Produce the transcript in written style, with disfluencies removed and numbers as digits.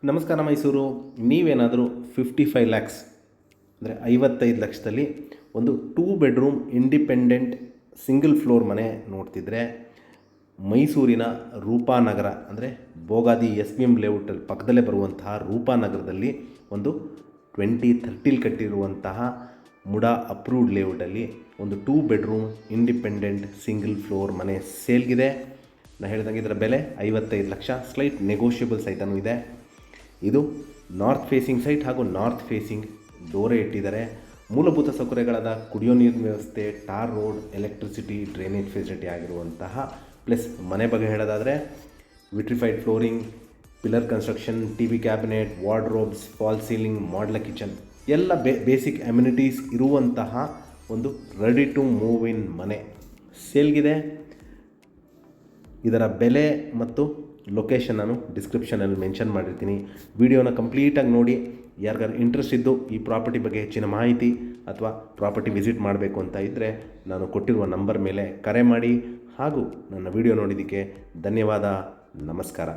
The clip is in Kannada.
ನಮಸ್ಕಾರ ಮೈಸೂರು. ನೀವೇನಾದರೂ 55 ಲ್ಯಾಕ್ಸ್ ಅಂದರೆ 55 ಲಕ್ಷದಲ್ಲಿ ಒಂದು 2 ಬೆಡ್ರೂಮ್ ಇಂಡಿಪೆಂಡೆಂಟ್ ಸಿಂಗಲ್ ಫ್ಲೋರ್ ಮನೆ ನೋಡ್ತಿದ್ರೆ ಮೈಸೂರಿನ ರೂಪಾನಗರ ಅಂದರೆ ಬೋಗಾದಿ SBM ಲೇಔಟಲ್ಲಿ ಪಕ್ಕದಲ್ಲೇ ಬರುವಂತಹ ರೂಪಾನಗರದಲ್ಲಿ ಒಂದು 2030 ಕಟ್ಟಿರುವಂತಹ ಮುಡಾ ಅಪ್ರೂವ್ಡ್ ಲೇಔಟಲ್ಲಿ ಒಂದು 2 ಬೆಡ್ರೂಮ್ ಇಂಡಿಪೆಂಡೆಂಟ್ ಸಿಂಗಲ್ ಫ್ಲೋರ್ ಮನೆ ಸೇಲ್ಗಿದೆ. ನಾನು ಹೇಳಿದಂಗೆ ಇದರ ಬೆಲೆ 55 ಲಕ್ಷ, ಸ್ಲೈಟ್ ನೆಗೋಷಿಯಬಲ್ ಸೈತನೂ ಇದೆ. ಇದು ನಾರ್ತ್ ಫೇಸಿಂಗ್ ಸೈಟ್ ಹಾಗೂ ನಾರ್ತ್ ಫೇಸಿಂಗ್ ಡೋರೇ ಇಟ್ಟಿದ್ದಾರೆ. ಮೂಲಭೂತ ಸೌಕರ್ಯಗಳಾದ ಕುಡಿಯೋ ನೀರಿನ ವ್ಯವಸ್ಥೆ, tar road, electricity, drainage facility ಆಗಿರುವಂತಹ ಪ್ಲಸ್ ಮನೆ ಬಗ್ಗೆ ಹೇಳೋದಾದರೆ vitrified flooring, pillar construction, TV cabinet, wardrobes, false ceiling, modular kitchen ಎಲ್ಲ ಬೇಸಿಕ್ ಅಮ್ಯುನಿಟೀಸ್ ಇರುವಂತಹ ಒಂದು ರೆಡಿ ಟು ಮೂವ್ ಇನ್ ಮನೆ ಸೇಲ್ಗಿದೆ. ಇದರ ಬೆಲೆ ಮತ್ತು ಲೊಕೇಶನ್ ನಾನು ಡಿಸ್ಕ್ರಿಪ್ಷನಲ್ಲಿ ಮೆನ್ಷನ್ ಮಾಡಿರ್ತೀನಿ. ವಿಡಿಯೋನ ಕಂಪ್ಲೀಟಾಗಿ ನೋಡಿ. ಯಾರಿಗಾರು ಇಂಟ್ರೆಸ್ಟ್ ಇದ್ದು ಈ ಪ್ರಾಪರ್ಟಿ ಬಗ್ಗೆ ಹೆಚ್ಚಿನ ಮಾಹಿತಿ ಅಥವಾ ಪ್ರಾಪರ್ಟಿ ವಿಸಿಟ್ ಮಾಡಬೇಕು ಅಂತ ಇದ್ದರೆ ನಾನು ಕೊಟ್ಟಿರುವ ನಂಬರ್ ಮೇಲೆ ಕರೆ ಮಾಡಿ. ಹಾಗೂ ನನ್ನ ವಿಡಿಯೋ ನೋಡಿದ್ದಕ್ಕೆ ಧನ್ಯವಾದ. ನಮಸ್ಕಾರ.